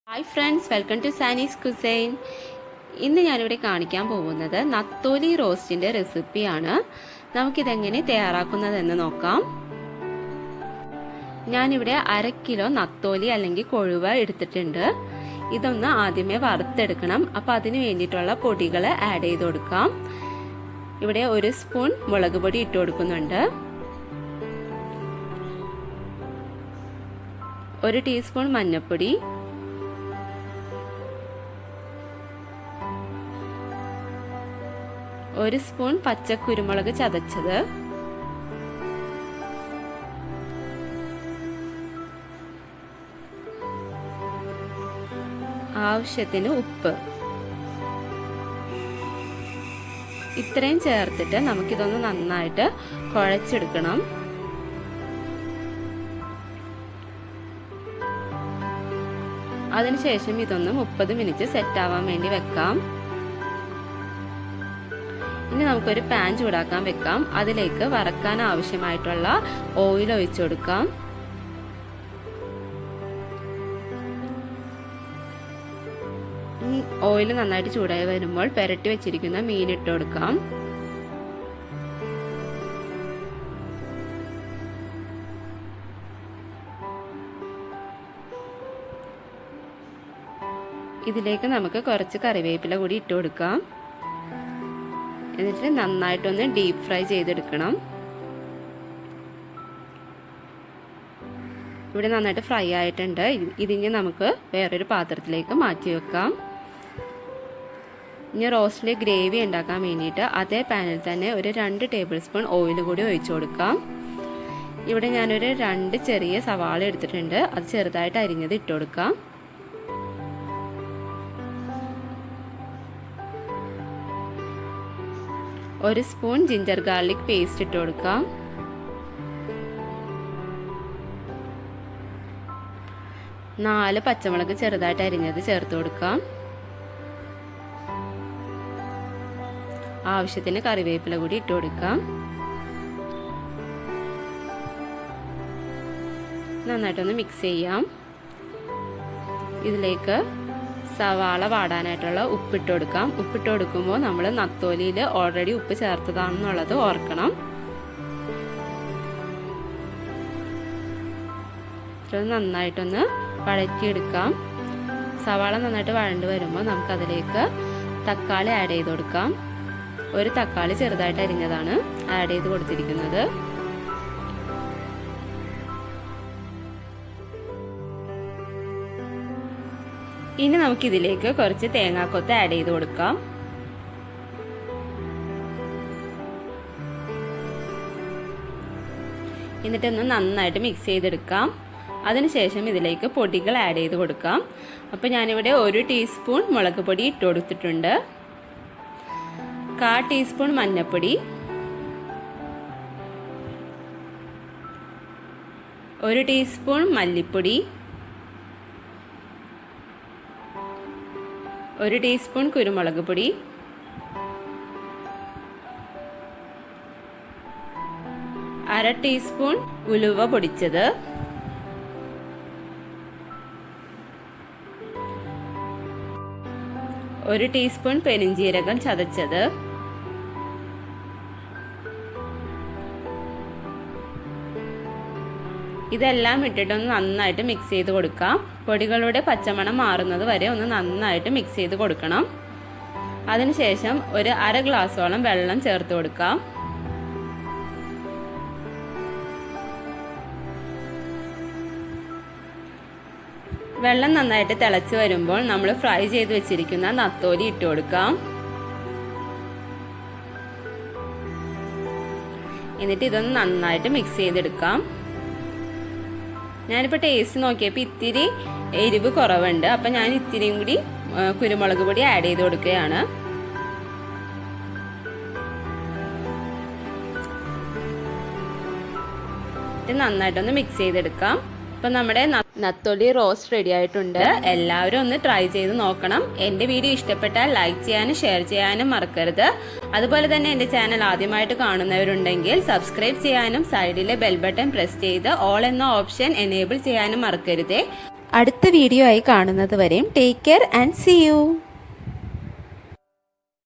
Hi friends, welcome to Chinese cuisine. ഇന്ന് ഞാനിവിടെ കാണിക്കാൻ പോകുന്നത് നത്തോലി റോസ്റ്റിൻ്റെ റെസിപ്പിയാണ്. നമുക്കിതെങ്ങനെ തയ്യാറാക്കുന്നതെന്ന് നോക്കാം. ഞാനിവിടെ 1/2 കിലോ നത്തോലി അല്ലെങ്കിൽ കൊഴുവ എടുത്തിട്ടുണ്ട്. ഇതൊന്ന് ആദ്യമേ വറുത്തെടുക്കണം. അപ്പോൾ അതിന് വേണ്ടിയിട്ടുള്ള പൊടികൾ ആഡ് ചെയ്ത് കൊടുക്കാം. ഇവിടെ 1 സ്പൂൺ മുളക് പൊടി ഇട്ട് കൊടുക്കുന്നുണ്ട്. 1 ടീസ്പൂൺ മഞ്ഞൾപ്പൊടി, 1 സ്പൂൺ പച്ചക്കുരുമുളക് ചതച്ചത്, ആവശ്യത്തിന് ഉപ്പ്. ഇത്രയും ചേർത്തിട്ട് നമുക്കിതൊന്ന് നന്നായിട്ട് കുഴച്ചെടുക്കണം. അതിനുശേഷം ഇതൊന്ന് 30 മിനിറ്റ് സെറ്റ് ആവാൻ വേണ്ടി വെക്കാം. ഇനി നമുക്കൊരു പാൻ ചൂടാക്കാൻ വെക്കാം. അതിലേക്ക് വറക്കാൻ ആവശ്യമായിട്ടുള്ള ഓയിൽ ഒഴിച്ചു കൊടുക്കാം. ഓയിൽ നന്നായിട്ട് ചൂടായി വരുമ്പോൾ പുരട്ടി വെച്ചിരിക്കുന്ന മീൻ ഇട്ട് കൊടുക്കാം. ഇതിലേക്ക് നമുക്ക് കുറച്ച് കറിവേപ്പില കൂടി ഇട്ട് കൊടുക്കാം. എന്നിട്ട് നന്നായിട്ടൊന്ന് ഡീപ്പ് ഫ്രൈ ചെയ്തെടുക്കണം. ഇവിടെ നന്നായിട്ട് ഫ്രൈ ആയിട്ടുണ്ട്. ഇതിന് നമുക്ക് വേറൊരു പാത്രത്തിലേക്ക് മാറ്റി വെക്കാം. ഇനി റോസ്റ്റിൽ ഗ്രേവി ഉണ്ടാക്കാൻ വേണ്ടിയിട്ട് അതേ പാനിൽ തന്നെ ഒരു 2 ടേബിൾ സ്പൂൺ ഓയിൽ കൂടി ഒഴിച്ചു കൊടുക്കാം. ഇവിടെ ഞാനൊരു 2 ചെറിയ സവാള എടുത്തിട്ടുണ്ട്. അത് ചെറുതായിട്ട് അരിഞ്ഞത് ഇട്ട് കൊടുക്കാം. ഒരു സ്പൂൺ ജിഞ്ചർ ഗാർലിക് പേസ്റ്റ് ഇട്ട് കൊടുക്കാം. നാല് പച്ചമുളക് ചെറുതായിട്ട് അരിഞ്ഞത് ചേർത്ത് കൊടുക്കാം. ആവശ്യത്തിന് കറിവേപ്പില കൂടി ഇട്ട് കൊടുക്കാം. നന്നായിട്ടൊന്ന് മിക്സ് ചെയ്യാം. ഇതിലേക്ക് സവാള വാടാനായിട്ടുള്ള ഉപ്പിട്ട് കൊടുക്കാം. ഉപ്പിട്ട് കൊടുക്കുമ്പോൾ നമ്മൾ നത്തോലിയിൽ ഓൾറെഡി ഉപ്പ് ചേർത്തതാണെന്നുള്ളത് ഓർക്കണം. ഇത് നന്നായിട്ടൊന്ന് വഴറ്റിയെടുക്കാം. സവാള നന്നായിട്ട് വഴണ്ട് വരുമ്പോൾ നമുക്കതിലേക്ക് തക്കാളി ആഡ് ചെയ്ത് കൊടുക്കാം. ഒരു തക്കാളി ചെറുതായിട്ട് അരിഞ്ഞതാണ് ആഡ് ചെയ്ത് കൊടുത്തിരിക്കുന്നത്. ഇനി നമുക്കിതിലേക്ക് കുറച്ച് തേങ്ങാക്കൊത്ത് ആഡ് ചെയ്ത് കൊടുക്കാം. എന്നിട്ടൊന്ന് നന്നായിട്ട് മിക്സ് ചെയ്തെടുക്കാം. അതിനുശേഷം ഇതിലേക്ക് പൊടികൾ ആഡ് ചെയ്ത് കൊടുക്കാം. അപ്പോൾ ഞാനിവിടെ 1 ടീസ്പൂൺ മുളക് പൊടി ഇട്ട് കൊടുത്തിട്ടുണ്ട്. 1/4 ടീസ്പൂൺ മഞ്ഞൾപ്പൊടി, 1 ടീസ്പൂൺ മല്ലിപ്പൊടി, 1 ടീസ്പൂൺ കുരുമുളക് പൊടി, 1/2 ടീസ്പൂൺ ഉലുവ പൊടിച്ചത്, 1 ടീസ്പൂൺ പെരുംജീരകം ചതച്ചത്, ഇതെല്ലാം ഇട്ടിട്ടൊന്ന് നന്നായിട്ട് മിക്സ് ചെയ്ത് കൊടുക്കാം. പൊടികളുടെ പച്ചമണം മാറുന്നത് വരെ ഒന്ന് നന്നായിട്ട് മിക്സ് ചെയ്ത് കൊടുക്കണം. അതിനുശേഷം ഒരു 1/2 ഗ്ലാസോളം വെള്ളം ചേർത്ത് കൊടുക്കാം. വെള്ളം നന്നായിട്ട് തിളച്ച് വരുമ്പോൾ നമ്മൾ ഫ്രൈ ചെയ്ത് വെച്ചിരിക്കുന്ന നത്തോലി ഇട്ട് കൊടുക്കാം. എന്നിട്ട് ഇതൊന്ന് നന്നായിട്ട് മിക്സ് ചെയ്തെടുക്കാം. ഞാനിപ്പോൾ ടേസ്റ്റ് നോക്കിയപ്പോൾ ഇത്തിരി എരിവ് കുറവുണ്ട്. അപ്പം ഞാൻ ഇത്തിരിയും കൂടി കുരുമുളക് പൊടി ആഡ് ചെയ്ത് കൊടുക്കുകയാണ്. ഇത് നന്നായിട്ടൊന്ന് മിക്സ് ചെയ്തെടുക്കാം. അപ്പം നമ്മുടെ നത്തോലി റോസ്റ്റ് റെഡി ആയിട്ടുണ്ട്. എല്ലാവരും ഒന്ന് ട്രൈ ചെയ്ത് നോക്കണം. എൻ്റെ വീഡിയോ ഇഷ്ടപ്പെട്ടാൽ ലൈക്ക് ചെയ്യാനും ഷെയർ ചെയ്യാനും മറക്കരുത്. അതുപോലെ തന്നെ എൻ്റെ ചാനൽ ആദ്യമായിട്ട് കാണുന്നവരുണ്ടെങ്കിൽ സബ്സ്ക്രൈബ് ചെയ്യാനും സൈഡിലെ ബെൽ ബട്ടൺ പ്രസ് ചെയ്ത് ഓൾ എന്ന ഓപ്ഷൻ എനേബിൾ ചെയ്യാനും മറക്കരുതേ. അടുത്ത വീഡിയോ ആയി കാണുന്നത് വരെയും take care and see U.